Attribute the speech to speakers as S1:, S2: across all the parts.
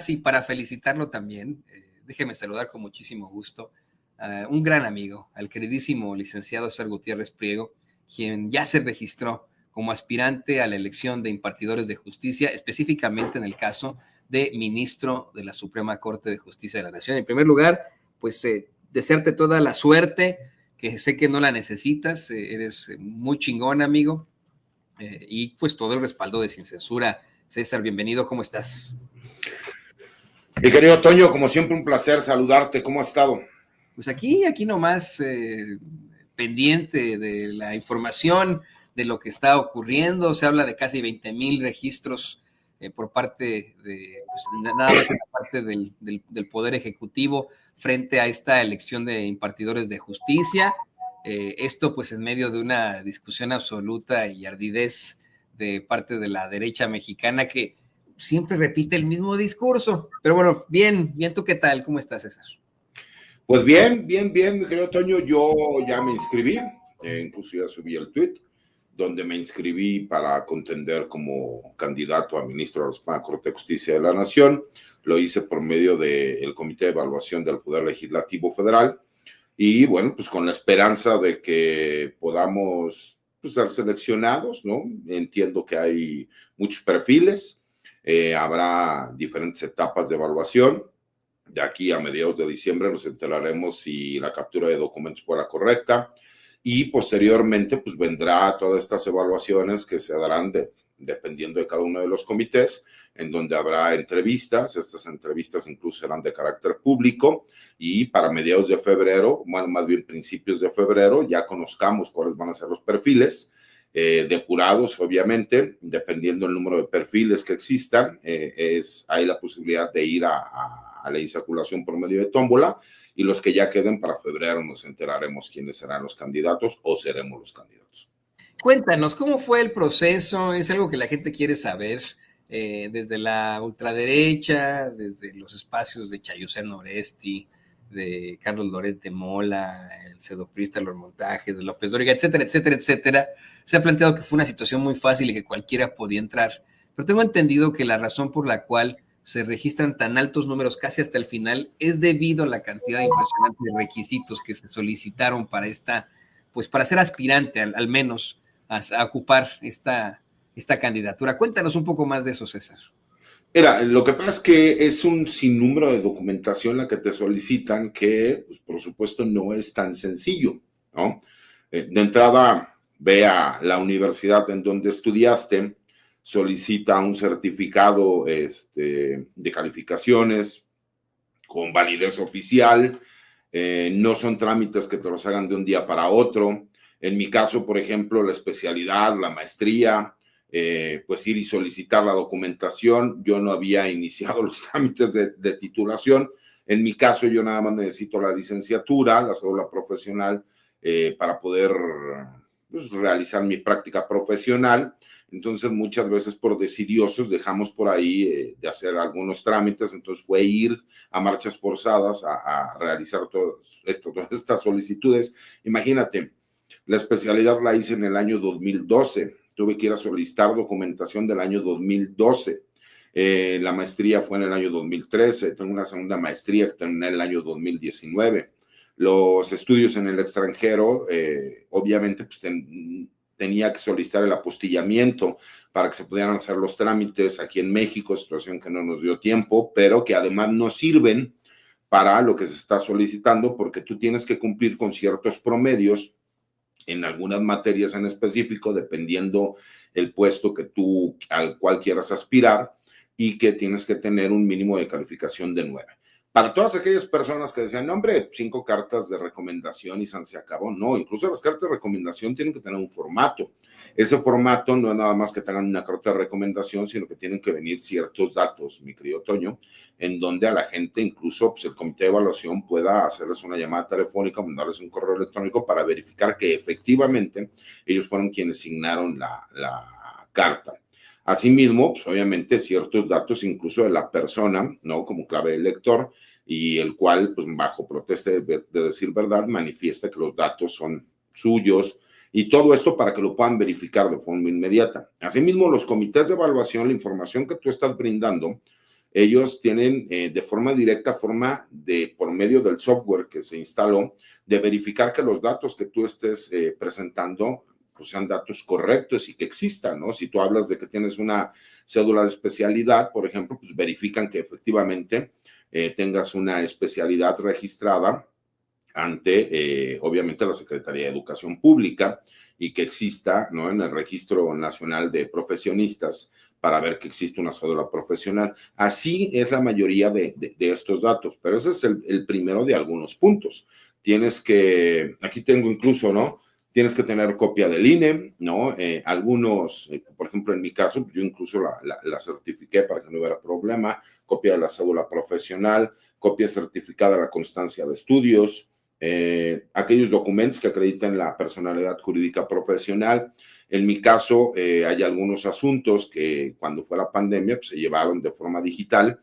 S1: Y para felicitarlo también, déjeme saludar con muchísimo gusto a un gran amigo, al queridísimo licenciado César Gutiérrez Priego, quien ya se registró como aspirante a la elección de impartidores de justicia, específicamente en el caso de ministro de la Suprema Corte de Justicia de la Nación. En primer lugar, pues desearte toda la suerte, que sé que no la necesitas, eres muy chingón, amigo, y pues todo el respaldo de Sin Censura. César, bienvenido, ¿cómo estás?
S2: Mi querido Toño, como siempre un placer saludarte, ¿cómo has estado?
S1: Pues aquí nomás pendiente de la información de lo que está ocurriendo. Se habla de casi 20,000 registros por parte de, pues, nada más en la parte del Poder Ejecutivo frente a esta elección de impartidores de justicia. Esto pues en medio de una discusión absoluta y ardidez de parte de la derecha mexicana que siempre repite el mismo discurso. Pero bueno, bien, ¿tú qué tal? ¿Cómo estás, César?
S2: Pues bien, mi querido Toño, yo ya me inscribí, incluso ya subí el tweet, donde me inscribí para contender como candidato a ministro de la Suprema Corte de Justicia de la Nación. Lo hice por medio del Comité de Evaluación del Poder Legislativo Federal y bueno, pues con la esperanza de que podamos ser seleccionados, ¿no? Entiendo que hay muchos perfiles, habrá diferentes etapas de evaluación. De aquí a mediados de diciembre nos enteraremos si la captura de documentos fue la correcta y posteriormente pues vendrá todas estas evaluaciones que se darán dependiendo de cada uno de los comités, en donde habrá entrevistas. Estas entrevistas incluso serán de carácter público y para mediados de febrero, más bien principios de febrero, ya conozcamos cuáles van a ser los perfiles depurados, obviamente, dependiendo del número de perfiles que existan, hay la posibilidad de ir a la insaculación por medio de tómbola, y los que ya queden para febrero nos enteraremos quiénes serán los candidatos o seremos los candidatos.
S1: Cuéntanos, ¿cómo fue el proceso? Es algo que la gente quiere saber, desde la ultraderecha, desde los espacios de Chayusén Oresti, de Carlos Loret de Mola, el cedoprista, los montajes de López Dóriga, etcétera, etcétera, etcétera. Se ha planteado que fue una situación muy fácil y que cualquiera podía entrar, pero tengo entendido que la razón por la cual se registran tan altos números casi hasta el final es debido a la cantidad impresionante de requisitos que se solicitaron para pues para ser aspirante al menos a ocupar esta candidatura. Cuéntanos un poco más de eso, César.
S2: Mira, lo que pasa es que es un sinnúmero de documentación la que te solicitan que, pues, por supuesto, no es tan sencillo, ¿no? De entrada, ve a la universidad en donde estudiaste, solicita un certificado de calificaciones con validez oficial. No son trámites que te los hagan de un día para otro. En mi caso, por ejemplo, la especialidad, la maestría, pues ir y solicitar la documentación. Yo no había iniciado los trámites de titulación. En mi caso, yo nada más necesito la licenciatura, la cédula profesional, para poder pues, realizar mi práctica profesional. Entonces, muchas veces por decidiosos dejamos por ahí de hacer algunos trámites. Entonces, fue ir a marchas forzadas a realizar todas estas solicitudes. Imagínate, la especialidad la hice en el año 2012. Tuve que ir a solicitar documentación del año 2012. La maestría fue en el año 2013. Tengo una segunda maestría que terminé en el año 2019. Los estudios en el extranjero, obviamente, pues tenía que solicitar el apostillamiento para que se pudieran hacer los trámites aquí en México, situación que no nos dio tiempo, pero que además no sirven para lo que se está solicitando porque tú tienes que cumplir con ciertos promedios en algunas materias en específico, dependiendo el puesto al cual quieras aspirar, y que tienes que tener un mínimo de calificación de 9. Para todas aquellas personas que decían, no, hombre, 5 cartas de recomendación y se acabó. No, incluso las cartas de recomendación tienen que tener un formato. Ese formato no es nada más que tengan una carta de recomendación, sino que tienen que venir ciertos datos, mi querido Toño, en donde a la gente, incluso pues, el comité de evaluación pueda hacerles una llamada telefónica, mandarles un correo electrónico para verificar que efectivamente ellos fueron quienes signaron la carta. Asimismo, pues obviamente ciertos datos incluso de la persona, ¿no? Como clave del lector, y el cual, pues bajo protesta de decir verdad, manifiesta que los datos son suyos, y todo esto para que lo puedan verificar de forma inmediata. Asimismo, los comités de evaluación, la información que tú estás brindando, ellos tienen de forma directa, por medio del software que se instaló, de verificar que los datos que tú estés presentando pues sean datos correctos y que existan, ¿no? Si tú hablas de que tienes una cédula de especialidad, por ejemplo, pues verifican que efectivamente tengas una especialidad registrada ante, obviamente, la Secretaría de Educación Pública y que exista, ¿no?, en el Registro Nacional de Profesionistas para ver que existe una cédula profesional. Así es la mayoría de estos datos, pero ese es el primero de algunos puntos. Tienes que, aquí tengo incluso, ¿no?, tienes que tener copia del INE, ¿no? Algunos, por ejemplo, en mi caso, yo incluso la certifiqué para que no hubiera problema, copia de la cédula profesional, copia certificada de la constancia de estudios, aquellos documentos que acrediten la personalidad jurídica profesional. En mi caso, hay algunos asuntos que cuando fue la pandemia pues, se llevaron de forma digital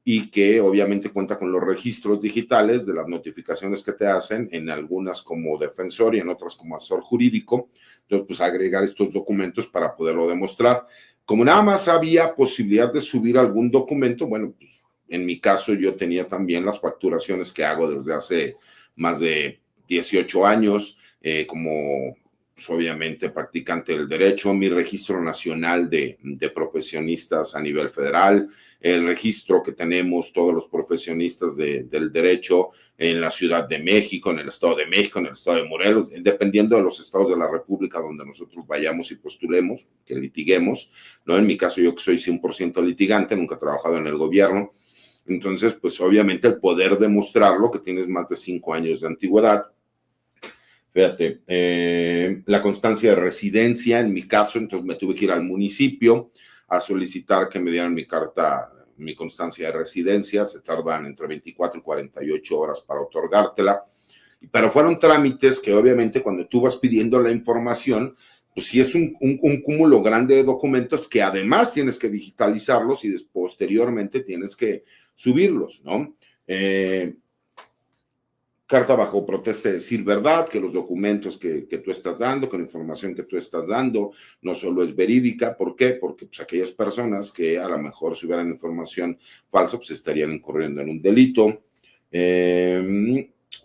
S2: y que obviamente cuenta con los registros digitales de las notificaciones que te hacen, en algunas como defensor y en otras como asesor jurídico. Entonces, pues agregar estos documentos para poderlo demostrar. Como nada más había posibilidad de subir algún documento, bueno, pues en mi caso yo tenía también las facturaciones que hago desde hace más de 18 años, como pues, obviamente practicante del derecho, mi registro nacional de profesionistas a nivel federal, el registro que tenemos todos los profesionistas del derecho en la Ciudad de México, en el Estado de México, en el Estado de Morelos, dependiendo de los estados de la República donde nosotros vayamos y postulemos, que litiguemos, ¿no? En mi caso yo que soy 100% litigante, nunca he trabajado en el gobierno, entonces pues obviamente el poder demostrarlo, que tienes más de 5 años de antigüedad. Fíjate, la constancia de residencia, en mi caso, entonces me tuve que ir al municipio a solicitar que me dieran mi carta, mi constancia de residencia, se tardan entre 24 y 48 horas para otorgártela, pero fueron trámites que obviamente cuando tú vas pidiendo la información, pues sí es un cúmulo grande de documentos que además tienes que digitalizarlos y posteriormente tienes que subirlos, ¿no? Carta bajo protesta de decir verdad, que los documentos que tú estás dando, que la información que tú estás dando, no solo es verídica. ¿Por qué? Porque pues, aquellas personas que a lo mejor si hubieran información falsa, pues estarían incurriendo en un delito.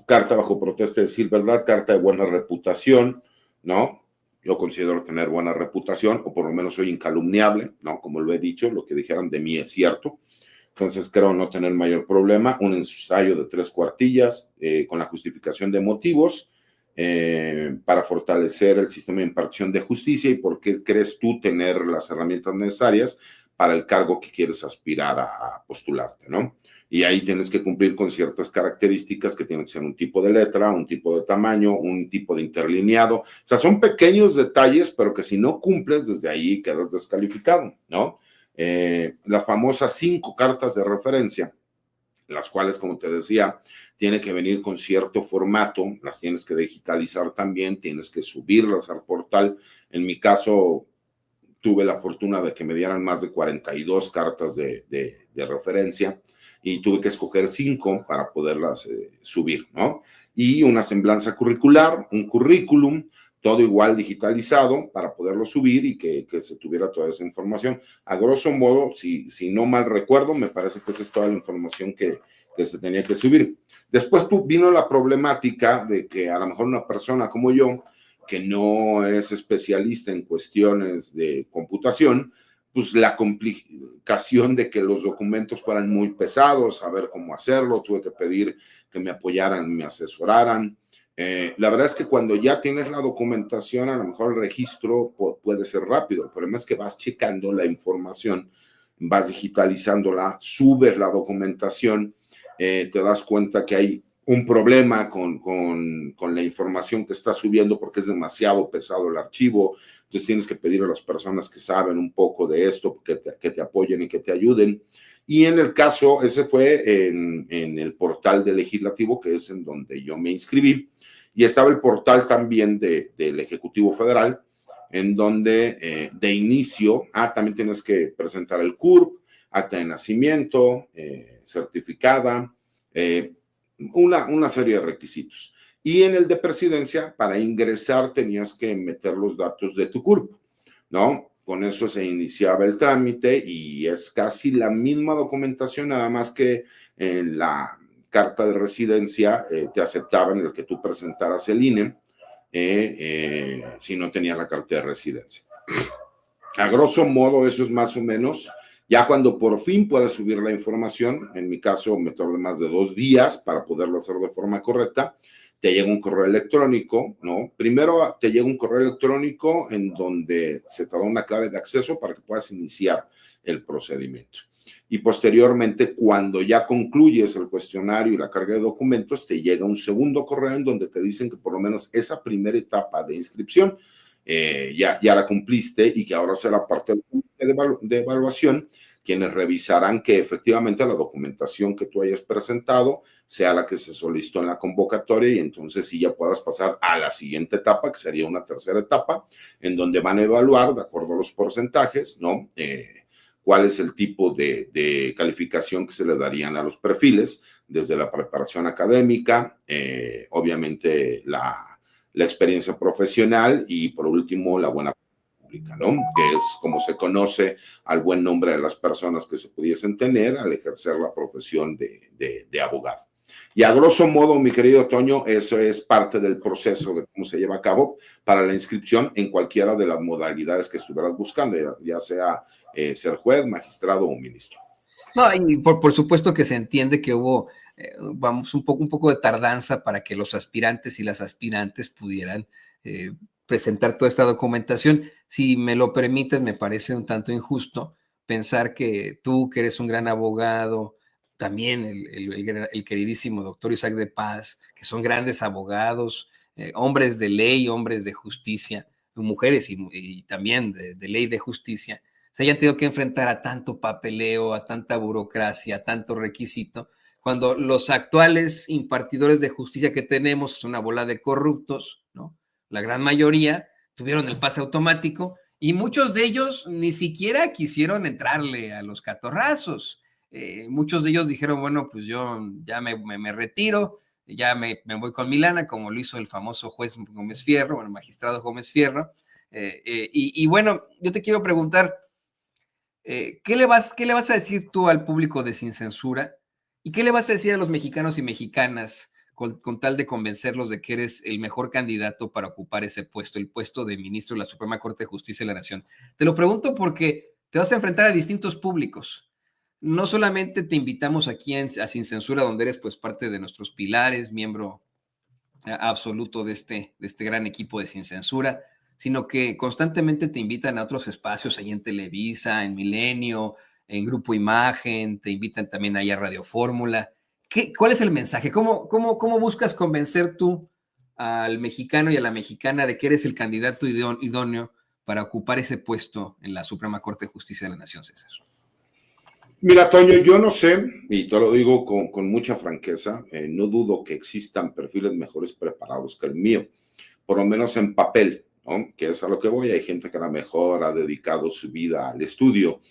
S2: Carta bajo protesta de decir verdad, carta de buena reputación, ¿no? Yo considero tener buena reputación, o por lo menos soy incalumniable, ¿no? Como lo he dicho, lo que dijeran de mí es cierto. Entonces creo no tener mayor problema. Un ensayo de 3 cuartillas con la justificación de motivos para fortalecer el sistema de impartición de justicia y por qué crees tú tener las herramientas necesarias para el cargo que quieres aspirar a postularte, ¿no? Y ahí tienes que cumplir con ciertas características que tienen que ser un tipo de letra, un tipo de tamaño, un tipo de interlineado. O sea, son pequeños detalles, pero que si no cumples, desde ahí quedas descalificado, ¿no? Las famosas 5 cartas de referencia, las cuales, como te decía, tiene que venir con cierto formato, las tienes que digitalizar también, tienes que subirlas al portal. En mi caso, tuve la fortuna de que me dieran más de 42 cartas de referencia y tuve que escoger 5 para poderlas subir, ¿no? Y una semblanza curricular, un currículum, todo igual digitalizado para poderlo subir y que se tuviera toda esa información. A grosso modo, si no mal recuerdo, me parece que esa es toda la información que se tenía que subir. Después vino la problemática de que a lo mejor una persona como yo, que no es especialista en cuestiones de computación, pues la complicación de que los documentos fueran muy pesados, saber cómo hacerlo, tuve que pedir que me apoyaran, me asesoraran. La verdad es que cuando ya tienes la documentación, a lo mejor el registro puede ser rápido. El problema es que vas checando la información, vas digitalizándola, subes la documentación, te das cuenta que hay un problema con la información que estás subiendo porque es demasiado pesado el archivo. Entonces tienes que pedir a las personas que saben un poco de esto que te apoyen y que te ayuden. Y en el caso, ese fue en el portal del legislativo, que es en donde yo me inscribí. Y estaba el portal también del Ejecutivo Federal, en donde de inicio, también tienes que presentar el CURP, acta de nacimiento, certificada, una serie de requisitos. Y en el de presidencia, para ingresar tenías que meter los datos de tu CURP, ¿no? con eso se iniciaba el trámite y es casi la misma documentación, nada más que en la carta de residencia te aceptaban el que tú presentaras el INE si no tenías la carta de residencia. A grosso modo, eso es más o menos, ya cuando por fin puedes subir la información, en mi caso me tardé más de 2 días para poderlo hacer de forma correcta, te llega un correo electrónico, ¿no? Primero te llega un correo electrónico en donde se te da una clave de acceso para que puedas iniciar el procedimiento. Y posteriormente, cuando ya concluyes el cuestionario y la carga de documentos, te llega un segundo correo en donde te dicen que por lo menos esa primera etapa de inscripción ya la cumpliste y que ahora será parte de evaluación, quienes revisarán que efectivamente la documentación que tú hayas presentado sea la que se solicitó en la convocatoria y entonces sí ya puedas pasar a la siguiente etapa, que sería una tercera etapa, en donde van a evaluar, de acuerdo a los porcentajes, ¿no? Cuál es el tipo de calificación que se le darían a los perfiles, desde la preparación académica, obviamente la experiencia profesional y por último la buena pública, ¿no? Que es como se conoce al buen nombre de las personas que se pudiesen tener al ejercer la profesión de abogado. Y a grosso modo, mi querido Toño, eso es parte del proceso de cómo se lleva a cabo para la inscripción en cualquiera de las modalidades que estuvieras buscando, ya sea ser juez, magistrado o ministro.
S1: No, y por supuesto que se entiende que hubo, vamos, un poco de tardanza para que los aspirantes y las aspirantes pudieran presentar toda esta documentación. Si me lo permites, me parece un tanto injusto pensar que tú, que eres un gran abogado, también el queridísimo doctor Isaac de Paz, que son grandes abogados, hombres de ley, hombres de justicia, mujeres y también de ley de justicia, se hayan tenido que enfrentar a tanto papeleo, a tanta burocracia, a tanto requisito, cuando los actuales impartidores de justicia que tenemos, que son una bola de corruptos, ¿no? La gran mayoría tuvieron el pase automático y muchos de ellos ni siquiera quisieron entrarle a los catorrazos. Muchos de ellos dijeron, bueno, pues yo ya me retiro, ya me voy con mi lana, como lo hizo el famoso juez Gómez Fierro, el magistrado Gómez Fierro. Y bueno, yo te quiero preguntar, ¿qué le vas a decir tú al público de Sin Censura? ¿Y qué le vas a decir a los mexicanos y mexicanas con tal de convencerlos de que eres el mejor candidato para ocupar ese puesto, el puesto de ministro de la Suprema Corte de Justicia de la Nación? Te lo pregunto porque te vas a enfrentar a distintos públicos. No solamente te invitamos aquí a Sin Censura, donde eres pues parte de nuestros pilares, miembro absoluto de este gran equipo de Sin Censura, sino que constantemente te invitan a otros espacios, ahí en Televisa, en Milenio, en Grupo Imagen, te invitan también ahí a Radio Fórmula. ¿Cuál es el mensaje? ¿Cómo buscas convencer tú al mexicano y a la mexicana de que eres el candidato idóneo para ocupar ese puesto en la Suprema Corte de Justicia de la Nación, César?
S2: Mira, Toño, yo no sé, y te lo digo con mucha franqueza, no dudo que existan perfiles mejores preparados que el mío, por lo menos en papel, ¿no? Que es a lo que voy. Hay gente que a lo mejor ha dedicado su vida al estudio,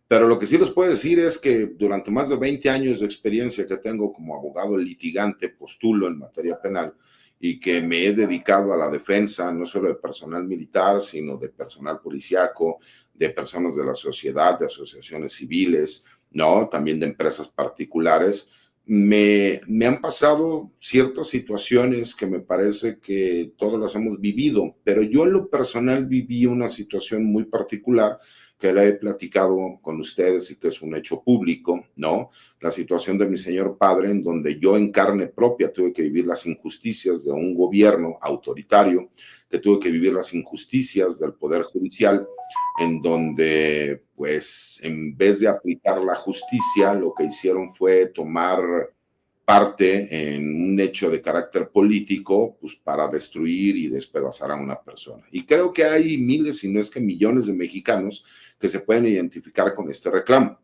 S2: pero lo que sí les puedo decir es que durante más de 20 años de experiencia que tengo como abogado litigante, postulo en materia penal, y que me he dedicado a la defensa no solo de personal militar, sino de personal policíaco, de personas de la sociedad, de asociaciones civiles, ¿no? También de empresas particulares. Me han pasado ciertas situaciones que me parece que todos las hemos vivido, pero yo en lo personal viví una situación muy particular que la he platicado con ustedes y que es un hecho público, ¿no? La situación de mi señor padre, en donde yo en carne propia tuve que vivir las injusticias de un gobierno autoritario, que tuve que vivir las injusticias del Poder Judicial, en donde, pues, en vez de aplicar la justicia, lo que hicieron fue tomar parte en un hecho de carácter político, pues, para destruir y despedazar a una persona. Y creo que hay miles, si no es que millones de mexicanos que se pueden identificar con este reclamo.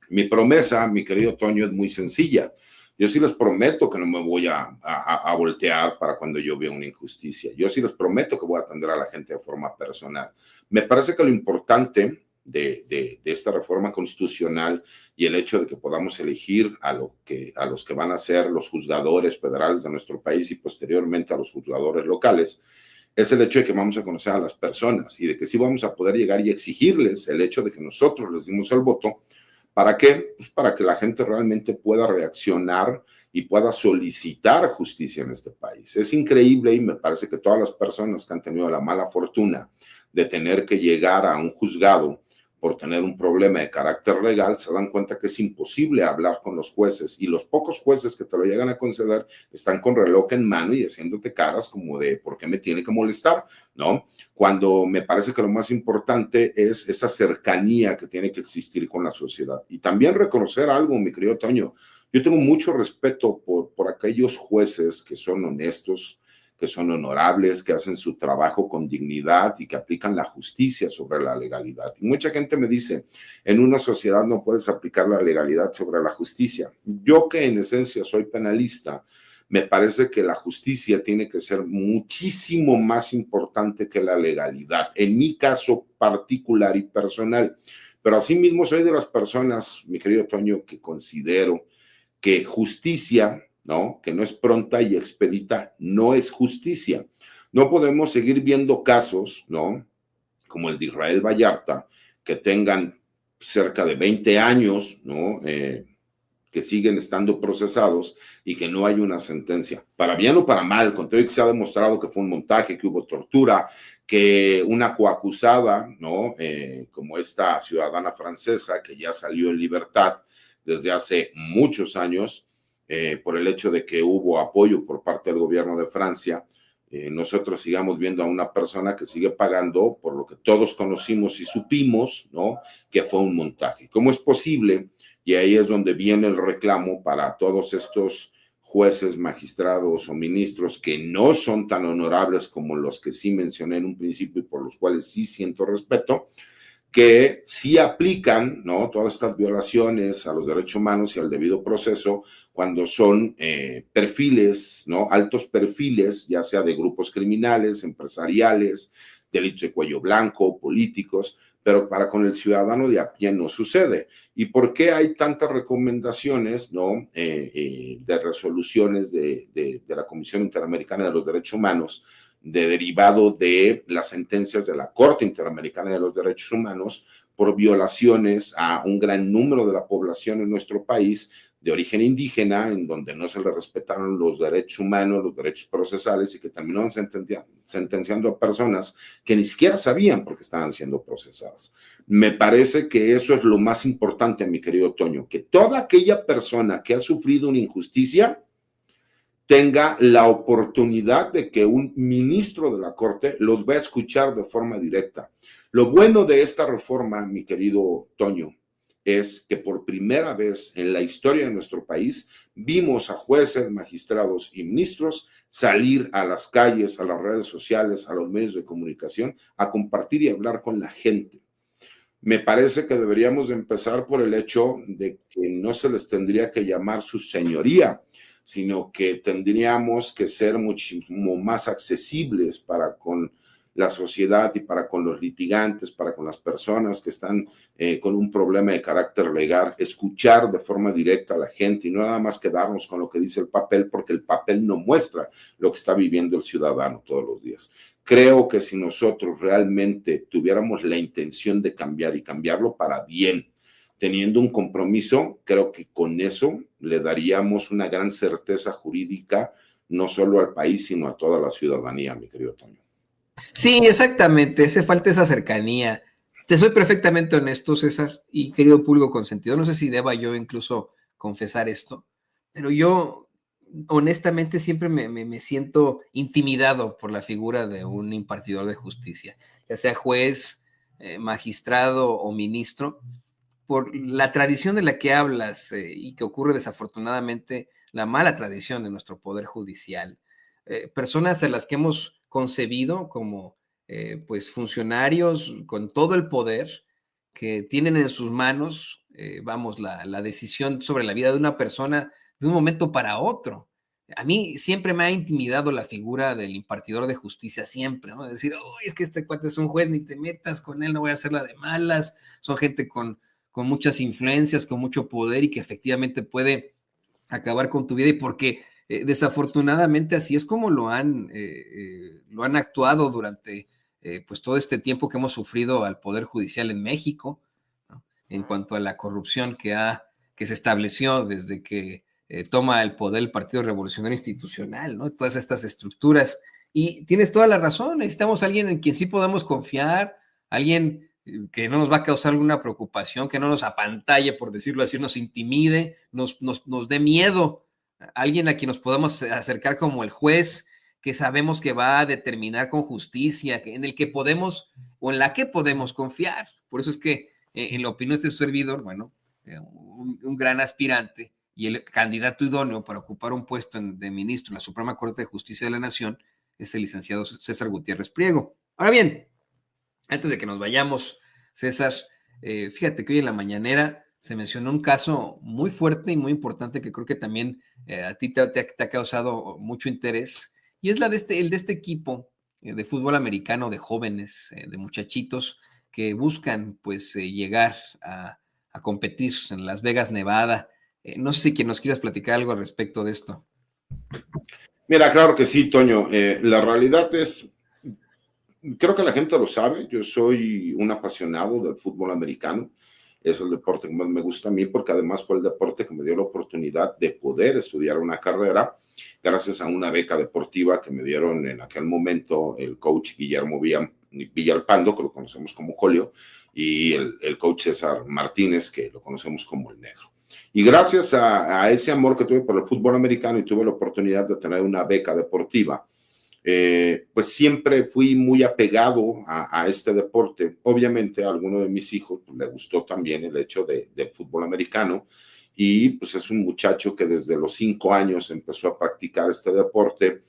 S2: Mi promesa, mi querido Toño, es muy sencilla. Yo sí les prometo que no me voy a voltear para cuando yo vea una injusticia. Yo sí les prometo que voy a atender a la gente de forma personal. Me parece que lo importante de esta reforma constitucional y el hecho de que podamos elegir a los que van a ser los juzgadores federales de nuestro país y posteriormente a los juzgadores locales, es el hecho de que vamos a conocer a las personas y de que sí vamos a poder llegar y exigirles el hecho de que nosotros les dimos el voto. ¿Para qué? Pues para que la gente realmente pueda reaccionar y pueda solicitar justicia en este país. Es increíble y me parece que todas las personas que han tenido la mala fortuna de tener que llegar a un juzgado por tener un problema de carácter legal, se dan cuenta que es imposible hablar con los jueces y los pocos jueces que te lo llegan a conceder están con reloj en mano y haciéndote caras como de ¿por qué me tiene que molestar? ¿No? Cuando me parece que lo más importante es esa cercanía que tiene que existir con la sociedad. Y también reconocer algo, mi querido Toño, yo tengo mucho respeto por aquellos jueces que son honestos, que son honorables, que hacen su trabajo con dignidad y que aplican la justicia sobre la legalidad. Y mucha gente me dice, en una sociedad no puedes aplicar la legalidad sobre la justicia. Yo que en esencia soy penalista, me parece que la justicia tiene que ser muchísimo más importante que la legalidad, en mi caso particular y personal. Pero asimismo soy de las personas, mi querido Toño, que considero que justicia, ¿no? Que no es pronta y expedita, no es justicia. No podemos seguir viendo casos, ¿no? Como el de Israel Vallarta, que tengan cerca de 20 años, ¿no? Que siguen estando procesados y que no hay una sentencia. Para bien o para mal, con todo y que se ha demostrado que fue un montaje, que hubo tortura, que una coacusada, ¿no? Como esta ciudadana francesa que ya salió en libertad desde hace muchos años, por el hecho de que hubo apoyo por parte del gobierno de Francia, nosotros sigamos viendo a una persona que sigue pagando por lo que todos conocimos y supimos, ¿no? Que fue un montaje. ¿Cómo es posible? Y ahí es donde viene el reclamo para todos estos jueces, magistrados o ministros que no son tan honorables como los que sí mencioné en un principio y por los cuales sí siento respeto, que sí aplican, ¿no? Todas estas violaciones a los derechos humanos y al debido proceso cuando son perfiles, ¿no? Altos perfiles, ya sea de grupos criminales, empresariales, delitos de cuello blanco, políticos, pero para con el ciudadano de a pie no sucede. ¿Y por qué hay tantas recomendaciones, ¿no? De resoluciones de la Comisión Interamericana de los Derechos Humanos, derivado de las sentencias de la Corte Interamericana de los Derechos Humanos por violaciones a un gran número de la población en nuestro país de origen indígena, en donde no se le respetaron los derechos humanos, los derechos procesales y que terminaron sentenciando a personas que ni siquiera sabían por qué estaban siendo procesadas? Me parece que eso es lo más importante, mi querido Toño, que toda aquella persona que ha sufrido una injusticia tenga la oportunidad de que un ministro de la Corte los va a escuchar de forma directa. Lo bueno de esta reforma, mi querido Toño, es que por primera vez en la historia de nuestro país vimos a jueces, magistrados y ministros salir a las calles, a las redes sociales, a los medios de comunicación, a compartir y hablar con la gente. Me parece que deberíamos empezar por el hecho de que no se les tendría que llamar su señoría, sino que tendríamos que ser muchísimo más accesibles para con la sociedad y para con los litigantes, para con las personas que están con un problema de carácter legal, escuchar de forma directa a la gente y no nada más quedarnos con lo que dice el papel, porque el papel no muestra lo que está viviendo el ciudadano todos los días. Creo que si nosotros realmente tuviéramos la intención de cambiar y cambiarlo para bien, teniendo un compromiso, creo que con eso le daríamos una gran certeza jurídica, no solo al país, sino a toda la ciudadanía, mi querido Toño.
S1: Sí, exactamente, hace falta esa cercanía. Te soy perfectamente honesto, César, y querido público consentido, no sé si deba yo incluso confesar esto, pero yo honestamente siempre me siento intimidado por la figura de un impartidor de justicia, ya sea juez, magistrado o ministro, por la tradición de la que hablas y que ocurre desafortunadamente, la mala tradición de nuestro poder judicial. Personas a las que hemos concebido como pues funcionarios con todo el poder que tienen en sus manos, vamos, la decisión sobre la vida de una persona de un momento para otro. A mí siempre me ha intimidado la figura del impartidor de justicia, siempre, ¿no? Decir, oh, es que este cuate es un juez, ni te metas con él, no voy a hacerla de malas, son gente con muchas influencias, con mucho poder y que efectivamente puede acabar con tu vida y porque desafortunadamente así es como lo han actuado durante pues todo este tiempo que hemos sufrido al Poder Judicial en México, ¿no? En cuanto a la corrupción que se estableció desde que toma el poder el Partido Revolucionario Institucional, ¿no? Todas estas estructuras. Y tienes toda la razón, necesitamos a alguien en quien sí podamos confiar, alguien que no nos va a causar alguna preocupación, que no nos apantalle, por decirlo así, nos intimide, nos dé miedo, alguien a quien nos podamos acercar como el juez, que sabemos que va a determinar con justicia, en el que podemos o en la que podemos confiar. Por eso es que, en la opinión de este servidor, bueno, un gran aspirante y el candidato idóneo para ocupar un puesto de ministro en la Suprema Corte de Justicia de la Nación es el licenciado César Gutiérrez Priego. Ahora bien, antes de que nos vayamos, César, fíjate que hoy en la mañanera se mencionó un caso muy fuerte y muy importante que creo que también a ti te ha causado mucho interés, y es el de este equipo de fútbol americano de jóvenes, de muchachitos que buscan pues llegar a competir en Las Vegas, Nevada. No sé si nos quieras platicar algo al respecto de esto.
S2: Mira, claro que sí, Toño. La realidad es, creo que la gente lo sabe, yo soy un apasionado del fútbol americano, es el deporte que más me gusta a mí, porque además fue el deporte que me dio la oportunidad de poder estudiar una carrera, gracias a una beca deportiva que me dieron en aquel momento el coach Guillermo Villalpando, que lo conocemos como Colio, y el coach César Martínez, que lo conocemos como el Negro. Y gracias a ese amor que tuve por el fútbol americano y tuve la oportunidad de tener una beca deportiva, pues siempre fui muy apegado a este deporte. Obviamente a alguno de mis hijos pues, le gustó también el hecho de fútbol americano, y pues es un muchacho que desde los 5 años empezó a practicar este deporte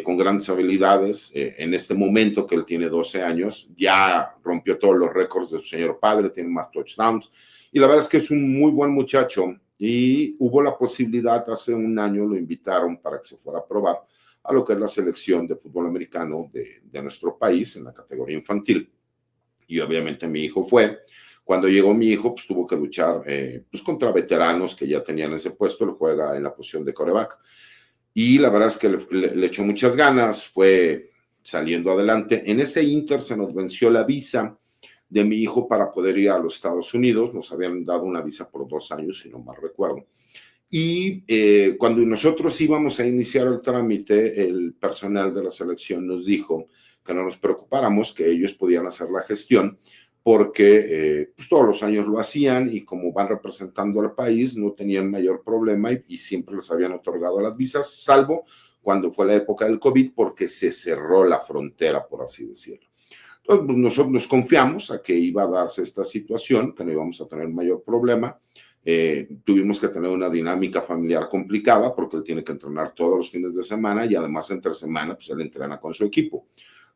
S2: con grandes habilidades. En este momento que él tiene 12 años, ya rompió todos los récords de su señor padre, tiene más touchdowns, y la verdad es que es un muy buen muchacho, y hubo la posibilidad, hace un año lo invitaron para que se fuera a probar a lo que es la selección de fútbol americano de nuestro país en la categoría infantil. Y obviamente mi hijo fue. Cuando llegó mi hijo, pues tuvo que luchar pues contra veteranos que ya tenían ese puesto, lo juega en la posición de quarterback. Y la verdad es que le echó muchas ganas, fue saliendo adelante. En ese inter se nos venció la visa de mi hijo para poder ir a los Estados Unidos. Nos habían dado una visa por 2 años, si no mal recuerdo. Y cuando nosotros íbamos a iniciar el trámite, el personal de la selección nos dijo que no nos preocupáramos, que ellos podían hacer la gestión, porque pues todos los años lo hacían, y como van representando al país, no tenían mayor problema, y siempre les habían otorgado las visas, salvo cuando fue la época del COVID, porque se cerró la frontera, por así decirlo. Entonces, pues nosotros nos confiamos a que iba a darse esta situación, que no íbamos a tener mayor problema. Tuvimos que tener una dinámica familiar complicada, porque él tiene que entrenar todos los fines de semana, y además entre semana pues él entrena con su equipo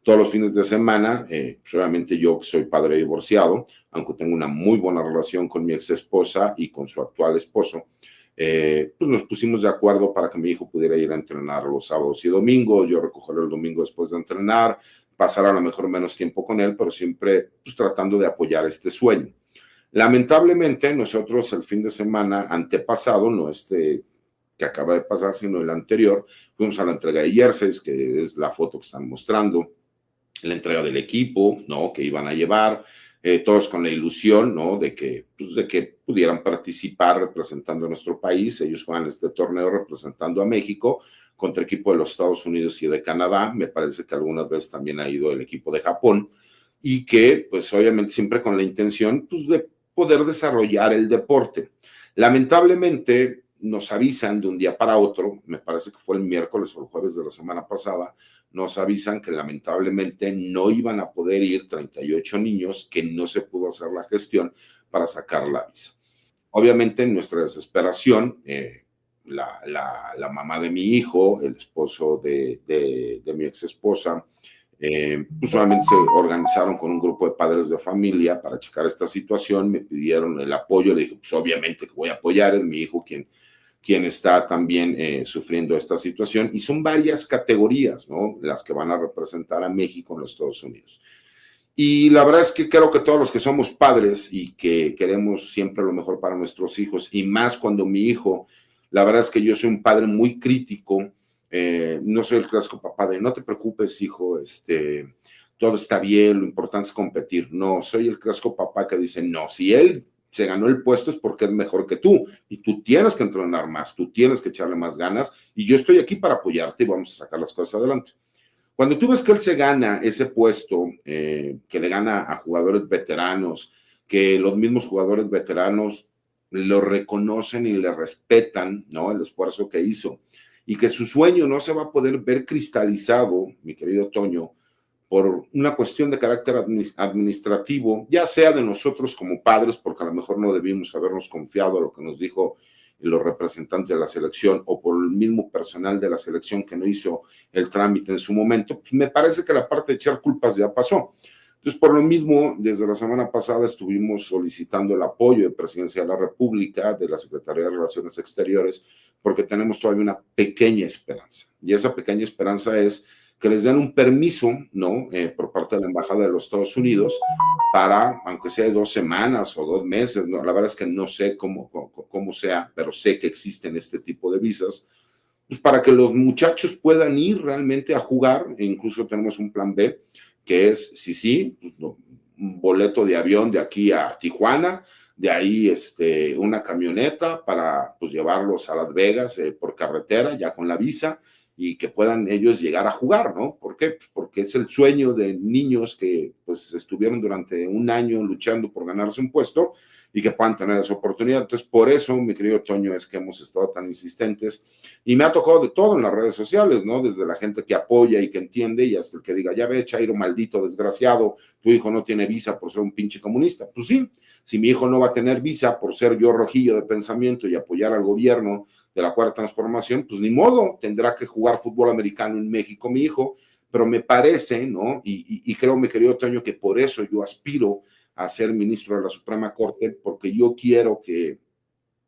S2: todos los fines de semana. Pues obviamente yo soy padre divorciado, aunque tengo una muy buena relación con mi ex esposa y con su actual esposo, pues nos pusimos de acuerdo para que mi hijo pudiera ir a entrenar los sábados y domingos, yo recogerlo el domingo después de entrenar, pasar a lo mejor menos tiempo con él, pero siempre pues tratando de apoyar este sueño. Lamentablemente, nosotros el fin de semana antepasado, no este que acaba de pasar, sino el anterior, fuimos a la entrega de jerseys, que es la foto que están mostrando, la entrega del equipo, ¿no? Que iban a llevar, todos con la ilusión, ¿no? De que pudieran participar representando a nuestro país. Ellos juegan este torneo representando a México contra equipo de los Estados Unidos y de Canadá. Me parece que algunas veces también ha ido el equipo de Japón, y que, pues obviamente siempre con la intención, pues de poder desarrollar el deporte. Lamentablemente nos avisan de un día para otro, me parece que fue el miércoles o el jueves de la semana pasada, nos avisan que lamentablemente no iban a poder ir 38 niños, que no se pudo hacer la gestión para sacar la visa. Obviamente en nuestra desesperación, la mamá de mi hijo, el esposo de mi ex esposa, pues solamente se organizaron con un grupo de padres de familia para checar esta situación, me pidieron el apoyo, le dije, pues obviamente que voy a apoyar, es mi hijo quien está también sufriendo esta situación, y son varias categorías, ¿no? Las que van a representar a México en los Estados Unidos. Y la verdad es que creo que todos los que somos padres y que queremos siempre lo mejor para nuestros hijos, y más cuando mi hijo La verdad es que yo soy un padre muy crítico, no soy el clásico papá de no te preocupes, hijo, todo está bien, lo importante es competir. No, soy el clásico papá que dice, no, si él se ganó el puesto es porque es mejor que tú y tú tienes que entrenar más, tú tienes que echarle más ganas y yo estoy aquí para apoyarte y vamos a sacar las cosas adelante. Cuando tú ves que él se gana ese puesto, que le gana a jugadores veteranos, que los mismos jugadores veteranos lo reconocen y le respetan, ¿no? El esfuerzo que hizo y que su sueño no se va a poder ver cristalizado, mi querido Toño, por una cuestión de carácter administrativo, ya sea de nosotros como padres, porque a lo mejor no debimos habernos confiado a lo que nos dijo los representantes de la selección o por el mismo personal de la selección que no hizo el trámite en su momento, pues me parece que la parte de echar culpas ya pasó. Entonces, por lo mismo, desde la semana pasada estuvimos solicitando el apoyo de Presidencia de la República, de la Secretaría de Relaciones Exteriores, porque tenemos todavía una pequeña esperanza. Y esa pequeña esperanza es que les den un permiso, ¿no? Por parte de la Embajada de los Estados Unidos para, aunque sea 2 semanas o 2 meses, ¿no? La verdad es que no sé cómo sea, pero sé que existen este tipo de visas, pues para que los muchachos puedan ir realmente a jugar, e incluso tenemos un plan B, que es, sí, pues, no, un boleto de avión de aquí a Tijuana, de ahí una camioneta para pues llevarlos a Las Vegas por carretera, ya con la visa, y que puedan ellos llegar a jugar, ¿no? ¿Por qué? Pues porque es el sueño de niños que pues estuvieron durante un año luchando por ganarse un puesto y que puedan tener esa oportunidad. Entonces, por eso, mi querido Toño, es que hemos estado tan insistentes y me ha tocado de todo en las redes sociales, ¿no? Desde la gente que apoya y que entiende y hasta el que diga, ya ves, Chairo, maldito desgraciado, tu hijo no tiene visa por ser un pinche comunista. Pues sí, si mi hijo no va a tener visa por ser yo rojillo de pensamiento y apoyar al gobierno de la Cuarta Transformación, pues ni modo, tendrá que jugar fútbol americano en México mi hijo, pero me parece, ¿no? Y creo, mi querido Toño, que por eso yo aspiro a ser ministro de la Suprema Corte, porque yo quiero que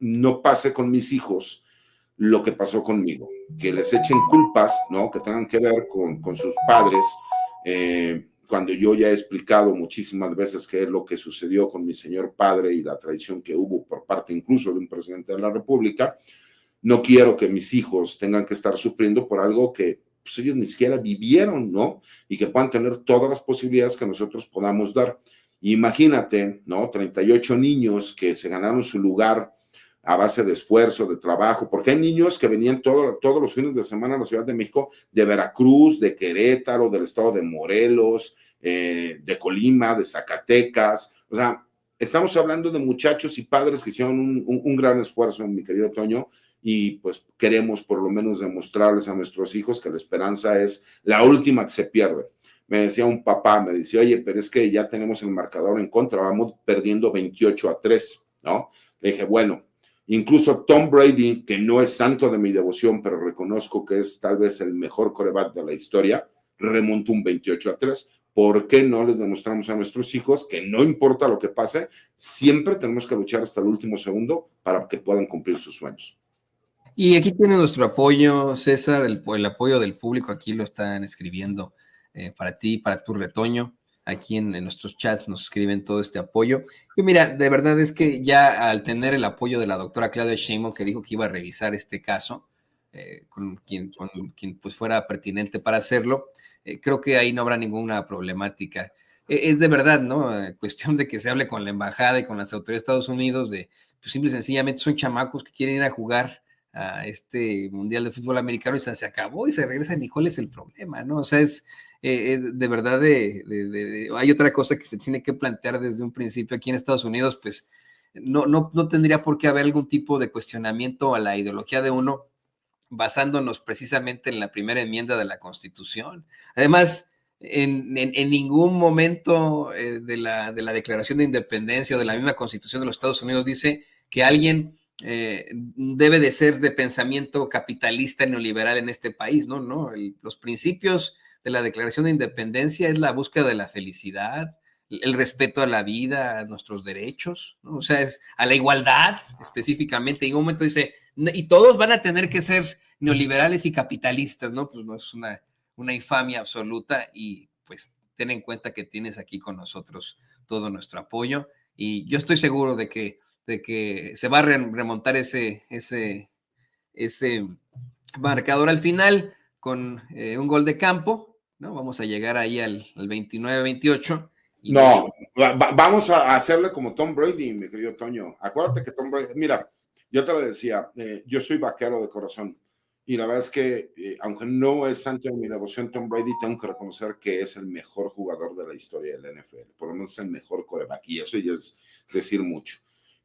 S2: no pase con mis hijos lo que pasó conmigo, que les echen culpas, ¿no? Que tengan que ver con sus padres, cuando yo ya he explicado muchísimas veces qué es lo que sucedió con mi señor padre y la traición que hubo por parte incluso de un presidente de la República. No quiero que mis hijos tengan que estar sufriendo por algo que pues, ellos ni siquiera vivieron, ¿no? Y que puedan tener todas las posibilidades que nosotros podamos dar. Imagínate, ¿no? 38 niños que se ganaron su lugar a base de esfuerzo, de trabajo, porque hay niños que venían todos los fines de semana a la Ciudad de México, de Veracruz, de Querétaro, del estado de Morelos, de Colima, de Zacatecas. O sea, estamos hablando de muchachos y padres que hicieron un gran esfuerzo, mi querido Toño, y pues queremos por lo menos demostrarles a nuestros hijos que la esperanza es la última que se pierde. Me decía un papá, me decía, oye, pero es que ya tenemos el marcador en contra, vamos perdiendo 28-3, ¿no? Le dije, bueno, incluso Tom Brady, que no es santo de mi devoción, pero reconozco que es tal vez el mejor quarterback de la historia, remontó un 28-3. ¿Por qué no les demostramos a nuestros hijos que no importa lo que pase, siempre tenemos que luchar hasta el último segundo para que puedan cumplir sus sueños?
S1: Y aquí tiene nuestro apoyo, César, el apoyo del público, aquí lo están escribiendo para ti, para tu retoño. Aquí en nuestros chats nos escriben todo este apoyo. Y mira, de verdad es que ya al tener el apoyo de la doctora Claudia Sheinbaum, que dijo que iba a revisar este caso, con quien pues fuera pertinente para hacerlo, creo que ahí no habrá ninguna problemática. Es de verdad, ¿no? Cuestión de que se hable con la embajada y con las autoridades de Estados Unidos de, pues simple y sencillamente son chamacos que quieren ir a jugar a este Mundial de Fútbol Americano y se acabó y se regresa. ¿Y cuál es el problema? ¿No? O sea, es de verdad hay otra cosa que se tiene que plantear desde un principio aquí en Estados Unidos, pues no tendría por qué haber algún tipo de cuestionamiento a la ideología de uno basándonos precisamente en la primera enmienda de la Constitución. Además, en ningún momento de la Declaración de Independencia o de la misma Constitución de los Estados Unidos dice que alguien debe de ser de pensamiento capitalista neoliberal en este país, ¿no? Los principios de la Declaración de Independencia es la búsqueda de la felicidad, el respeto a la vida, a nuestros derechos, ¿no? O sea, es a la igualdad específicamente. Y en un momento dice, y todos van a tener que ser neoliberales y capitalistas, ¿no? Pues no es una infamia absoluta y pues ten en cuenta que tienes aquí con nosotros todo nuestro apoyo y yo estoy seguro de que se va a remontar ese ese marcador al final con un gol de campo, ¿no? Vamos a llegar ahí al 29-28.
S2: No, vamos a hacerle como Tom Brady, mi querido Toño. Acuérdate que Tom Brady, mira, yo te lo decía, yo soy vaquero de corazón y la verdad es que, aunque no es santo de mi devoción Tom Brady, tengo que reconocer que es el mejor jugador de la historia del NFL, por lo menos es el mejor quarterback, y eso ya es decir mucho.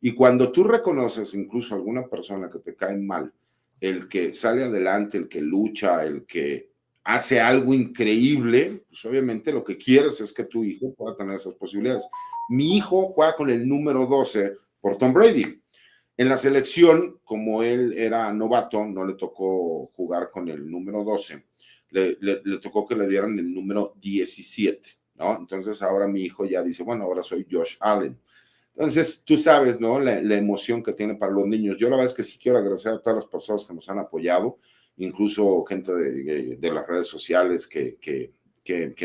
S2: Y cuando tú reconoces incluso a alguna persona que te cae mal, el que sale adelante, el que lucha, el que hace algo increíble, pues obviamente lo que quieres es que tu hijo pueda tener esas posibilidades. Mi hijo juega con el número 12 por Tom Brady. En la selección, como él era novato, no le tocó jugar con el número 12, le tocó que le dieran el número 17, ¿no? Entonces ahora mi hijo ya dice, bueno, ahora soy Josh Allen. Entonces, tú sabes, ¿no? La emoción que tiene para los niños. Yo la verdad es que sí quiero agradecer a todas las personas que nos han apoyado, incluso gente de las redes sociales que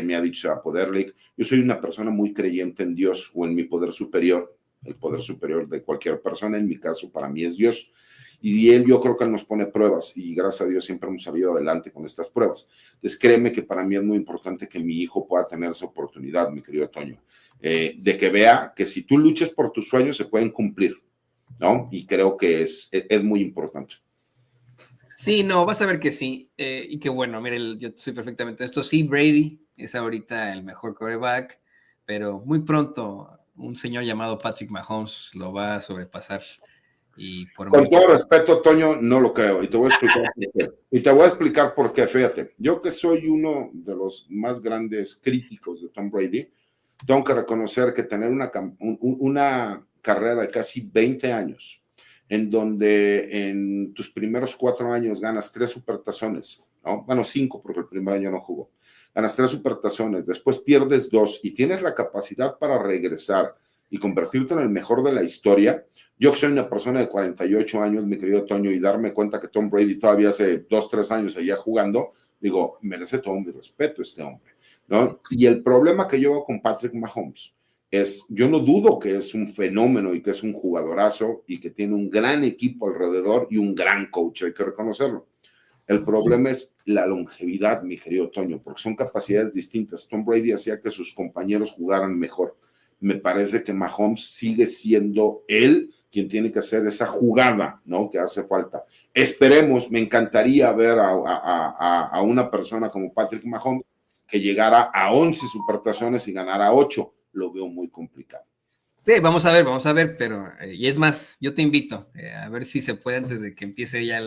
S2: me ha dicho a Poderlic. Yo soy una persona muy creyente en Dios o en mi poder superior, el poder superior de cualquier persona. En mi caso, para mí es Dios. Y él, yo creo que él nos pone pruebas y gracias a Dios siempre hemos salido adelante con estas pruebas. Entonces, créeme que para mí es muy importante que mi hijo pueda tener esa oportunidad, mi querido Toño. De que vea que si tú luchas por tus sueños se pueden cumplir, ¿no? Y creo que es muy importante.
S1: Sí, no, vas a ver que sí. Y que bueno, mire, yo soy perfectamente esto. Sí, Brady es ahorita el mejor quarterback, pero muy pronto un señor llamado Patrick Mahomes lo va a sobrepasar. Y por
S2: Con
S1: mucho.
S2: todo respeto, Toño, no lo creo. Y te voy a explicar por qué. Y te voy a explicar por qué. Fíjate, yo que soy uno de los más grandes críticos de Tom Brady, tengo que reconocer que tener una carrera de casi 20 años, en donde en tus primeros 4 años ganas 3 supertazones, ¿no? Bueno, 5 porque el primer año no jugó. Ganas 3 supertazones, después pierdes 2 y tienes la capacidad para regresar y convertirte en el mejor de la historia. Yo que soy una persona de 48 años, mi querido Toño, y darme cuenta que Tom Brady todavía hace 2, 3 años seguía jugando, digo, merece todo mi respeto este hombre, ¿no? Y el problema que yo veo con Patrick Mahomes es, yo no dudo que es un fenómeno y que es un jugadorazo y que tiene un gran equipo alrededor y un gran coach, hay que reconocerlo. El problema es la longevidad, mi querido Toño, porque son capacidades distintas. Tom Brady hacía que sus compañeros jugaran mejor. Me parece que Mahomes sigue siendo él quien tiene que hacer esa jugada, ¿no? Que hace falta. Esperemos, me encantaría ver a una persona como Patrick Mahomes que llegara a 11 supertazones y ganara 8. Lo veo muy complicado.
S1: Sí, vamos a ver, pero, y es más, yo te invito a ver si se puede antes de que empiece ya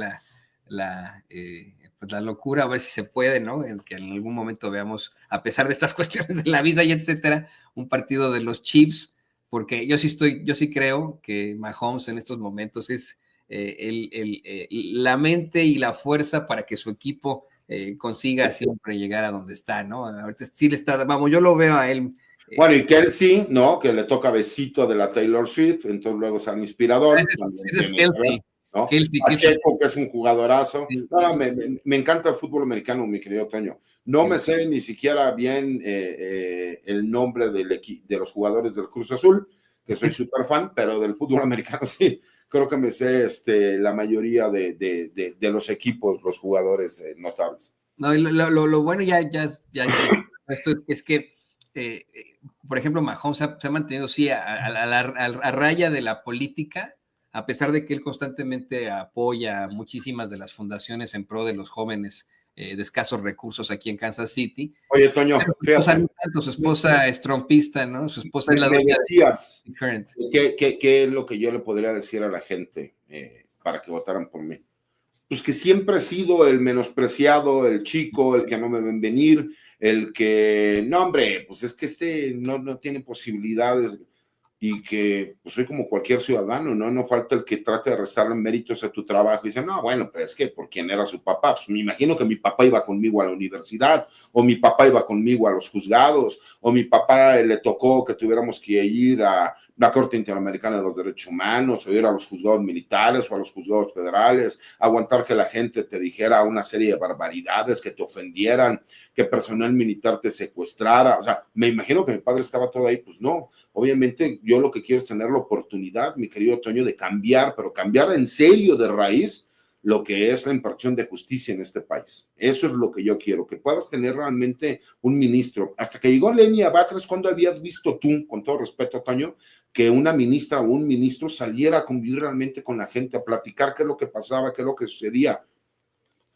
S1: pues la locura, a ver si se puede, ¿no? En que en algún momento veamos, a pesar de estas cuestiones de la visa y etcétera, un partido de los Chiefs, porque yo sí creo que Mahomes en estos momentos es la mente y la fuerza para que su equipo consiga siempre llegar a donde está, ¿no? Ahorita sí le está, vamos, yo lo veo a él.
S2: Bueno, y Kelsey, ¿no? Que le toca besito de la Taylor Swift, entonces luego sale inspirador.
S1: Ese es Kelsey.
S2: ¿No?
S1: Kelsey.
S2: Pacheco, que es un jugadorazo.
S1: Sí.
S2: No, me encanta el fútbol americano, mi querido Toño. No me sé ni siquiera bien el nombre de los jugadores del Cruz Azul, que soy súper fan, pero del fútbol americano sí. Creo que me sé la mayoría de los equipos, los jugadores notables.
S1: No, lo bueno esto es que, por ejemplo, Mahomes se ha mantenido, sí, a raya de la política, a pesar de que él constantemente apoya muchísimas de las fundaciones en pro de los jóvenes de escasos recursos aquí en Kansas City.
S2: Oye, Toño,
S1: fíjate. Su esposa es trompista, ¿no? Su esposa es la dueña
S2: de Current. ¿Qué es lo que yo le podría decir a la gente para que votaran por mí? Pues que siempre he sido el menospreciado, el chico, el que no me ven venir, el que, no hombre, pues es que no tiene posibilidades y que pues soy como cualquier ciudadano, ¿no? No falta el que trate de restarle méritos a tu trabajo y dice, no, bueno, pero es que por quién era su papá, pues me imagino que mi papá iba conmigo a la universidad, o mi papá iba conmigo a los juzgados, o mi papá le tocó que tuviéramos que ir a la Corte Interamericana de los Derechos Humanos, o ir a los juzgados militares o a los juzgados federales, aguantar que la gente te dijera una serie de barbaridades, que te ofendieran, que personal militar te secuestrara. O sea, me imagino que mi padre estaba todo ahí. Pues no, obviamente yo lo que quiero es tener la oportunidad, mi querido Toño, de cambiar, pero cambiar en serio de raíz lo que es la impartición de justicia en este país. Eso es lo que yo quiero, que puedas tener realmente un ministro. Hasta que llegó Lenia Batres, ¿cuándo habías visto tú, con todo respeto, Toño, que una ministra o un ministro saliera a convivir realmente con la gente, a platicar qué es lo que pasaba, qué es lo que sucedía?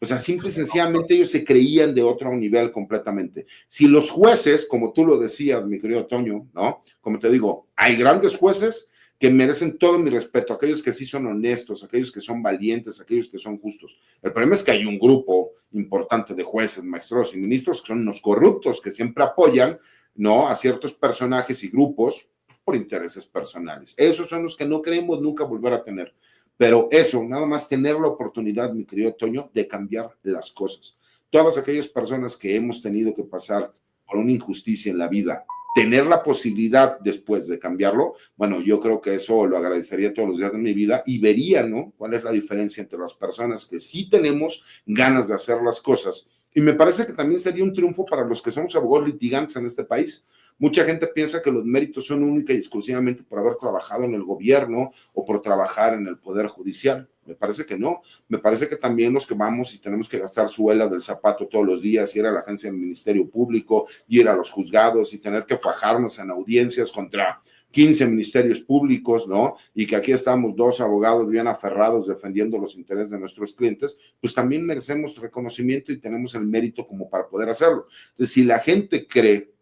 S2: O sea, simple y sencillamente ellos se creían de otro nivel completamente. Si los jueces, como tú lo decías, mi querido Toño, ¿no? Como te digo, hay grandes jueces que merecen todo mi respeto, aquellos que sí son honestos, aquellos que son valientes, aquellos que son justos. El problema es que hay un grupo importante de jueces, magistrados y ministros que son unos corruptos que siempre apoyan, ¿no?, a ciertos personajes y grupos por intereses personales. Esos son los que no queremos nunca volver a tener. Pero eso, nada más tener la oportunidad, mi querido Toño, de cambiar las cosas. Todas aquellas personas que hemos tenido que pasar por una injusticia en la vida, tener la posibilidad después de cambiarlo, bueno, yo creo que eso lo agradecería todos los días de mi vida y vería, ¿no?, cuál es la diferencia entre las personas que sí tenemos ganas de hacer las cosas. Y me parece que también sería un triunfo para los que somos abogados litigantes en este país. Mucha gente piensa que los méritos son única y exclusivamente por haber trabajado en el gobierno o por trabajar en el Poder Judicial. Me parece que no. Me parece que también los que vamos y tenemos que gastar suela del zapato todos los días, ir a la agencia del Ministerio Público, ir a los juzgados y tener que fajarnos en audiencias contra 15 ministerios públicos, ¿no? Y que aquí estamos 2 abogados bien aferrados defendiendo los intereses de nuestros clientes, pues también merecemos reconocimiento y tenemos el mérito como para poder hacerlo. Entonces, si la gente cree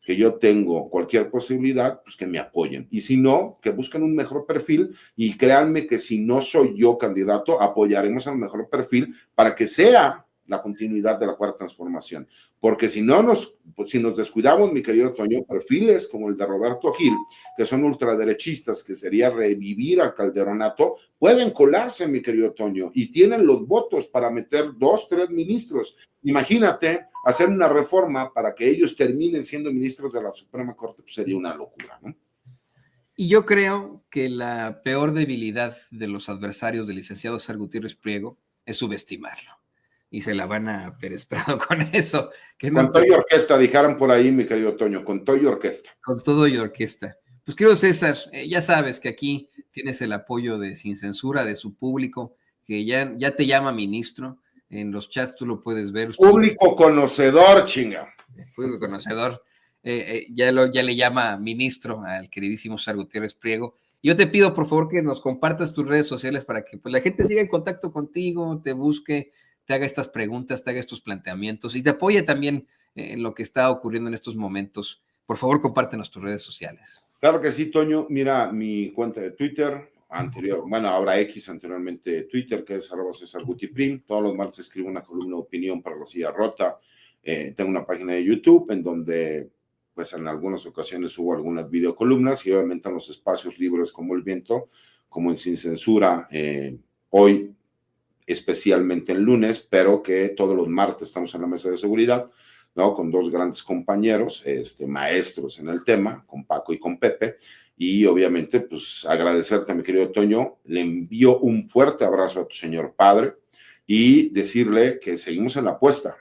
S2: que yo tengo cualquier posibilidad, pues que me apoyen. Y si no, que busquen un mejor perfil y créanme que si no soy yo candidato, apoyaremos al mejor perfil para que sea la continuidad de la Cuarta Transformación. Porque si nos descuidamos, mi querido Toño, perfiles como el de Roberto Gil, que son ultraderechistas, que sería revivir al calderonato, pueden colarse, mi querido Toño, y tienen los votos para meter 2, 3 ministros. Imagínate hacer una reforma para que ellos terminen siendo ministros de la Suprema Corte, pues sería una locura, ¿no?
S1: Y yo creo que la peor debilidad de los adversarios del licenciado César Gutiérrez Priego es subestimarlo. Y se la van a Pérez Prado con eso. Que no
S2: con todo y orquesta, dijeron por ahí, mi querido Toño, con todo y orquesta.
S1: Con todo y orquesta. Pues querido César, ya sabes que aquí tienes el apoyo de Sin Censura, de su público, que ya te llama ministro. En los chats tú lo puedes ver.
S2: Público conocedor, chinga.
S1: Público conocedor. Ya le llama ministro al queridísimo César Gutiérrez Priego. Yo te pido, por favor, que nos compartas tus redes sociales para que pues, la gente siga en contacto contigo, te busque, te haga estas preguntas, te haga estos planteamientos y te apoye también en lo que está ocurriendo en estos momentos. Por favor, compártenos tus redes sociales.
S2: Claro que sí, Toño. Mira mi cuenta de Twitter, ahora X, anteriormente Twitter, que es @CesarGutiPrim. Todos los martes escribo una columna de opinión para La Silla Rota. Tengo una página de YouTube en donde, pues en algunas ocasiones subo algunas videocolumnas y obviamente en los espacios libres como El Viento, como en Sin Censura, hoy especialmente el lunes, pero que todos los martes estamos en la mesa de seguridad, ¿no? Con 2 grandes compañeros, maestros en el tema, con Paco y con Pepe, y obviamente, pues, agradecerte a mi querido Toño, le envío un fuerte abrazo a tu señor padre, y decirle que seguimos en la apuesta.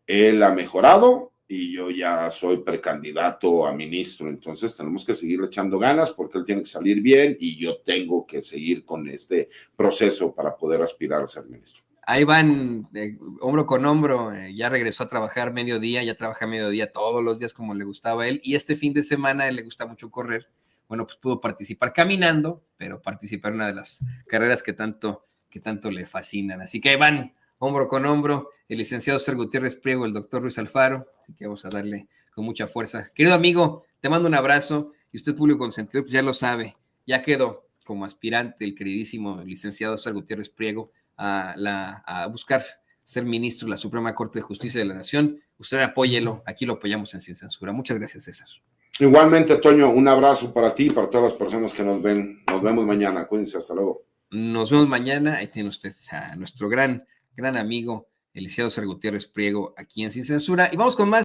S2: Él ha mejorado, y yo ya soy precandidato a ministro, entonces tenemos que seguir echando ganas, porque él tiene que salir bien, y yo tengo que seguir con este proceso para poder aspirar a ser ministro.
S1: Ahí van hombro con hombro, ya regresó a trabajar mediodía, ya trabaja mediodía todos los días como le gustaba a él, y este fin de semana a él le gusta mucho correr. Bueno, pues pudo participar caminando, pero participar en una de las carreras que tanto le fascinan. Así que ahí van hombro con hombro, el licenciado César Gutiérrez Priego, el doctor Ruiz Alfaro, así que vamos a darle con mucha fuerza. Querido amigo, te mando un abrazo, y usted, público consentido, pues ya lo sabe, ya quedó como aspirante el queridísimo licenciado César Gutiérrez Priego a buscar ser ministro de la Suprema Corte de Justicia de la Nación. Usted apóyelo, aquí lo apoyamos en Sin Censura. Muchas gracias, César.
S2: Igualmente, Toño, un abrazo para ti y para todas las personas que nos ven. Nos vemos mañana, cuídense, hasta luego.
S1: Nos vemos mañana, ahí tiene usted a nuestro gran amigo, el licenciado César Gutiérrez Priego, aquí en Sin Censura, y vamos con más.